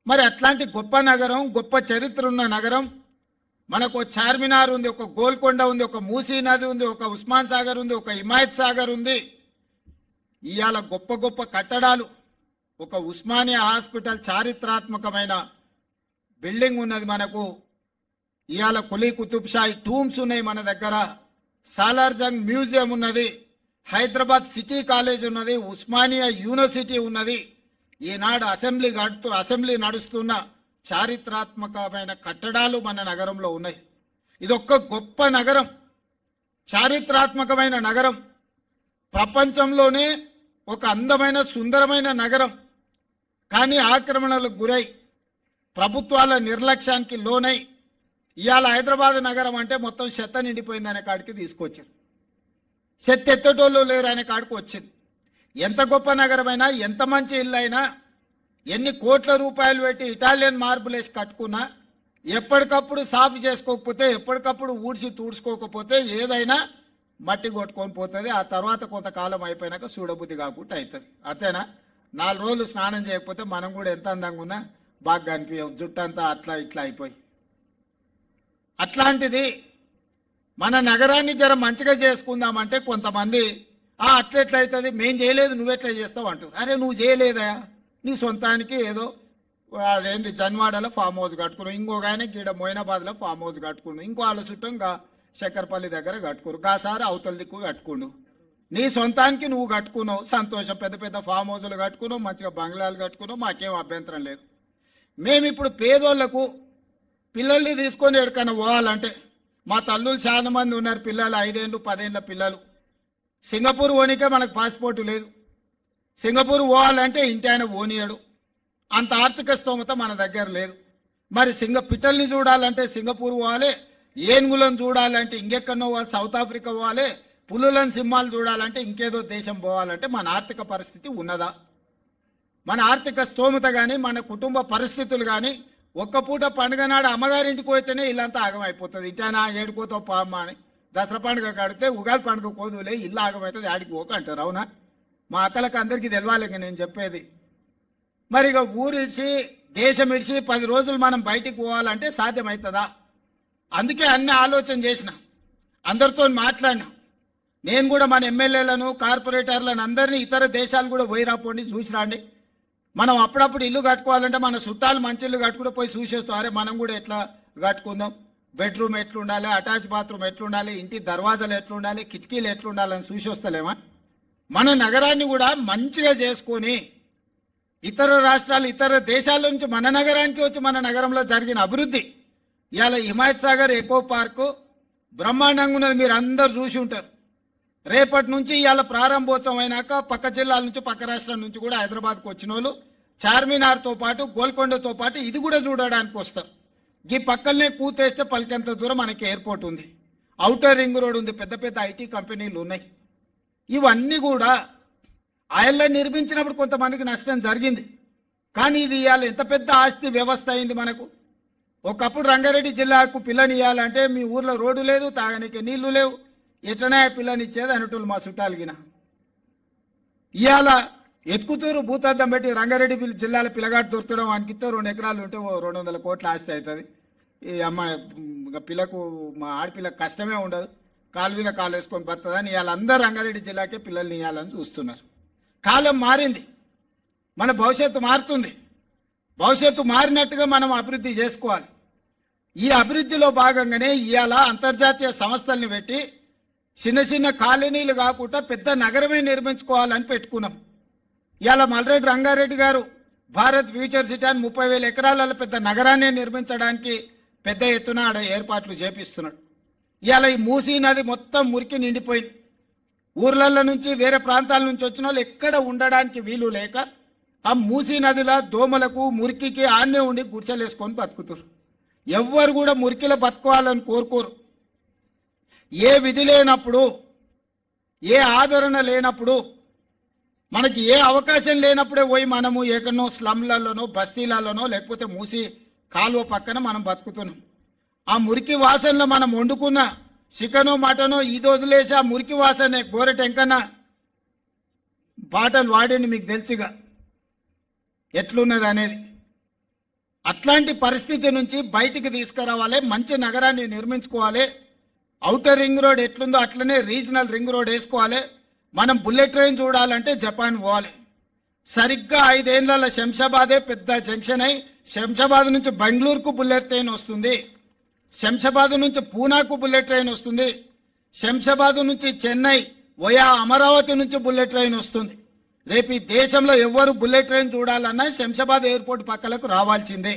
మరి అట్లాంటి గొప్ప నగరం, గొప్ప చరిత్ర ఉన్న నగరం, మనకు చార్మినార్ ఉంది, ఒక గోల్కొండ ఉంది, ఒక మూసీ నది ఉంది, ఒక ఉస్మాన్ సాగర్ ఉంది, ఒక హిమాయత్ సాగర్ ఉంది. ఇవాళ గొప్ప గొప్ప కట్టడాలు, ఒక ఉస్మానియా హాస్పిటల్ చారిత్రాత్మకమైన బిల్డింగ్ ఉన్నది మనకు. ఇవాళ కులీ కుతుబ్ షాహీ టూమ్స్ ఉన్నాయి మన దగ్గర, సాలార్జంగ్ మ్యూజియం ఉన్నది, హైదరాబాద్ సిటీ కాలేజ్ ఉన్నది, ఉస్మానియా యూనివర్సిటీ ఉన్నది. ఈనాడు అసెంబ్లీ నడుస్తున్న చారిత్రాత్మకమైన కట్టడాలు మన నగరంలో ఉన్నాయి. ఇదొక్క గొప్ప నగరం, చారిత్రాత్మకమైన నగరం, ప్రపంచంలోనే ఒక అందమైన సుందరమైన నగరం. కానీ ఆక్రమణలకు గురై ప్రభుత్వాల నిర్లక్ష్యానికి లోనై ఇవాళ హైదరాబాద్ నగరం అంటే మొత్తం చెత్త నిండిపోయిందనే కాడికి తీసుకొచ్చారు. చెత్త ఎత్తటోళ్ళు లేరు అనే కాడికి వచ్చింది. ఎంత గొప్ప నగరమైనా, ఎంత మంచి ఇల్లు అయినా, ఎన్ని కోట్ల రూపాయలు పెట్టి ఇటాలియన్ మార్బుల్ వేసి కట్టుకున్నా ఎప్పటికప్పుడు సాఫ్ చేసుకోకపోతే, ఎప్పటికప్పుడు ఊడ్చి తూడ్చుకోకపోతే ఏదైనా మట్టి కొట్టుకొని పోతుంది. ఆ తర్వాత కొంతకాలం అయిపోయినాక చూడబుద్ధి కాకుండా అవుతుంది. అంతేనా? 4 రోజులు స్నానం చేయకపోతే మనం కూడా ఎంత అందంగా ఉన్నా బాగా కనిపించవు, జుట్టంతా అట్లా ఇట్లా అయిపోయి. అట్లాంటిది మన నగరాన్ని జర మంచిగా చేసుకుందామంటే కొంతమంది అట్లెట్లయితుంది, మేం చేయలేదు నువ్వెట్లా చేస్తావు అంటారు. అరే నువ్వు చేయలేదా, నీ సొంతానికి ఏదో ఏంది జన్వాడలో ఫామ్ హౌస్ కట్టుకున్నావు, ఇంకొక ఆయన గీడ మోయినాబాద్లో ఫామ్ హౌస్ కట్టుకున్నావు, ఇంకో వాళ్ళ చుట్టం శక్కర్పల్లి దగ్గర కట్టుకోరు, గాసారి అవతల దిక్కు కట్టుకున్నావు. నీ సొంతానికి నువ్వు కట్టుకున్నావు, సంతోషం. పెద్ద పెద్ద ఫామ్ హౌస్లు కట్టుకున్నావు, మంచిగా బంగ్లాలు కట్టుకున్నావు, మాకేం అభ్యంతరం లేదు. మేమిప్పుడు పేదోళ్లకు పిల్లల్ని తీసుకొని ఎక్కడికైనా పోవాలంటే, మా తల్లులు చాలా మంది ఉన్నారు, పిల్లలు 5 ఏళ్ళు 10 ఏళ్ళ పిల్లలు. సింగపూర్ పోనీకే మనకు పాస్పోర్టు లేదు. సింగపూర్ పోవాలంటే ఇంటి ఆయన పోనీయడు, అంత ఆర్థిక స్తోమత మన దగ్గర లేదు. మరి పిట్టల్ని చూడాలంటే సింగపూర్ పోవాలి, ఏనుగులను చూడాలంటే ఇంకెక్కడో పోవాలి, సౌత్ ఆఫ్రికా పోవాలి, పులులను సింహాలు చూడాలంటే ఇంకేదో దేశం పోవాలంటే మన ఆర్థిక పరిస్థితి ఉన్నదా? మన ఆర్థిక స్తోమత కానీ, మన కుటుంబ పరిస్థితులు కానీ, ఒక్క పూట పండుగ నాడు అమ్మగారింటికి పోతేనే ఇల్లంతా ఆగమైపోతుంది. ఇంటైనా ఏడుకోతావు పామ్మ అని, దసరా పండుగ కడితే ఉగాది పండుగ కోదులే ఇల్లు ఆగమవుతుంది, ఆడికి పోక అంటారు. అవునా? మా అక్కలకు అందరికీ తెలవాలి నేను చెప్పేది. మరి ఇక ఊరిసి దేశం ఇడిచి 10 రోజులు మనం బయటికి పోవాలంటే సాధ్యమవుతుందా? అందుకే అన్ని ఆలోచన చేసిన, అందరితో మాట్లాడినా. నేను కూడా మన ఎమ్మెల్యేలను, కార్పొరేటర్లను అందరినీ ఇతర దేశాలు కూడా పోయి రాపోండి, చూసి రాండి. మనం అప్పుడప్పుడు ఇల్లు కట్టుకోవాలంటే మన చుట్టాలు మంచి ఇల్లు కట్టుకుంటే పోయి చూసేస్తాం. అరే మనం కూడా ఎట్లా కట్టుకుందాం, బెడ్రూమ్ ఎట్లుండాలి, అటాచ్ బాత్రూమ్ ఎట్లుండాలి, ఇంటి దర్వాజాలు ఎట్లుండాలి, కిటికీలు ఎట్లుండాలని చూసి వస్తలేమా? మన నగరాన్ని కూడా మంచిగా చేసుకొని ఇతర రాష్ట్రాలు, ఇతర దేశాల నుంచి మన నగరానికి వచ్చి మన నగరంలో జరిగిన అభివృద్ధి, ఇవాళ హిమాయత్ సాగర్ ఎకో పార్కు బ్రహ్మాండంగా ఉన్నది, మీరు అందరు చూసి ఉంటారు. రేపటి నుంచి ఇవాళ ప్రారంభోత్సవం అయినాక పక్క జిల్లాల నుంచి, పక్క రాష్ట్రాల నుంచి కూడా హైదరాబాద్కు వచ్చిన వాళ్ళు చార్మినార్తో పాటు, గోల్కొండతో పాటు ఇది కూడా చూడడానికి వస్తారు. ఈ పక్కనే కూతేస్తే పలికెంత దూరం మనకి ఎయిర్పోర్ట్ ఉంది, ఔటర్ రింగ్ రోడ్ ఉంది, పెద్ద పెద్ద ఐటీ కంపెనీలు ఉన్నాయి. ఇవన్నీ కూడా ఆయల్లో నిర్మించినప్పుడు కొంతమందికి నష్టం జరిగింది. కానీ ఇది ఇవాళ ఎంత పెద్ద ఆస్తి వ్యవస్థ అయింది మనకు. ఒకప్పుడు రంగారెడ్డి జిల్లాకు పిల్లనియాలంటే మీ ఊర్లో రోడ్డు లేదు, తాగడానికి నీళ్లు లేవు, ఎట్లనే పిల్లనిచ్చేది అనేటోళ్ళు మా చుట్టాలగిన. ఇవాళ ఎత్తుకుతూరు భూతద్దం పెట్టి రంగారెడ్డి జిల్లాలో పిల్లగాడు దొరకడం అనికిస్తే 2 ఎకరాలు ఉంటే 200 కోట్ల ఆస్తి అవుతుంది. ఈ అమ్మాయి పిల్లకు, మా ఆడపిల్లకు కష్టమే ఉండదు, కాలు మీద కాలు వేసుకొని బతుందని ఇవాళ అందరూ రంగారెడ్డి జిల్లాకే పిల్లల్ని ఇవ్వాలని చూస్తున్నారు. కాలం మారింది, మన భవిష్యత్తు మారుతుంది. భవిష్యత్తు మారినట్టుగా మనం అభివృద్ధి చేసుకోవాలి. ఈ అభివృద్ధిలో భాగంగానే ఇవాళ అంతర్జాతీయ సంస్థల్ని పెట్టి చిన్న చిన్న కాలనీలు కాకుండా పెద్ద నగరమే నిర్మించుకోవాలని పెట్టుకున్నాం. ఇవాళ మల్రెడ్డి రంగారెడ్డి గారు భారత్ ఫ్యూచర్ సిటీ అని 30,000 ఎకరాల పెద్ద నగరాన్ని నిర్మించడానికి పెద్ద ఎత్తున ఆడ ఏర్పాట్లు చేపిస్తున్నాడు. ఇవాళ ఈ మూసీ నది మొత్తం మురికి నిండిపోయింది. ఊర్లలో నుంచి, వేరే ప్రాంతాల నుంచి వచ్చిన వాళ్ళు ఎక్కడ ఉండడానికి వీలు లేక ఆ మూసీ నదిలో దోమలకు, మురికికి ఆన్నే ఉండి గుడిసెలేసుకొని బతుకుతారు. ఎవ్వరు కూడా మురికిలో బతుకోవాలని కోరుకోరు. ఏ విధి లేనప్పుడు, ఏ ఆదరణ లేనప్పుడు, మనకి ఏ అవకాశం లేనప్పుడే పోయి మనము ఎక్కడనో స్లమ్లలోనో, బస్తీలలోనో, లేకపోతే మూసి కాలువ పక్కన మనం బతుకుతున్నాం. ఆ మురికి వాసనలో మనం వండుకున్న చికెనో మటనో ఇది వదిలేసి ఆ మురికి వాసనే గోరెటెంకన బాటలు వాడింది, మీకు తెలుసుగా ఎట్లున్నది అనేది. అట్లాంటి పరిస్థితి నుంచి బయటికి తీసుకురావాలి, మంచి నగరాన్ని నిర్మించుకోవాలి. ఔటర్ రింగ్ రోడ్ ఎట్లుందో అట్లనే రీజనల్ రింగ్ రోడ్ వేసుకోవాలి. మనం బుల్లెట్ ట్రైన్ చూడాలంటే జపాన్ పోవాలి. సరిగ్గా 5 ఏళ్ల శంషాబాదే పెద్ద జంక్షన్ అయి శంషాబాద్ నుంచి బెంగళూరుకు బుల్లెట్ ట్రైన్ వస్తుంది, శంషాబాద్ నుంచి పూనాకు బుల్లెట్ ట్రైన్ వస్తుంది, శంషాబాద్ నుంచి చెన్నై వయా అమరావతి నుంచి బుల్లెట్ ట్రైన్ వస్తుంది. రేపు ఈ దేశంలో ఎవ్వరు బుల్లెట్ ట్రైన్ చూడాలన్నా శంషాబాద్ ఎయిర్పోర్ట్ పక్కలకు రావాల్సిందే.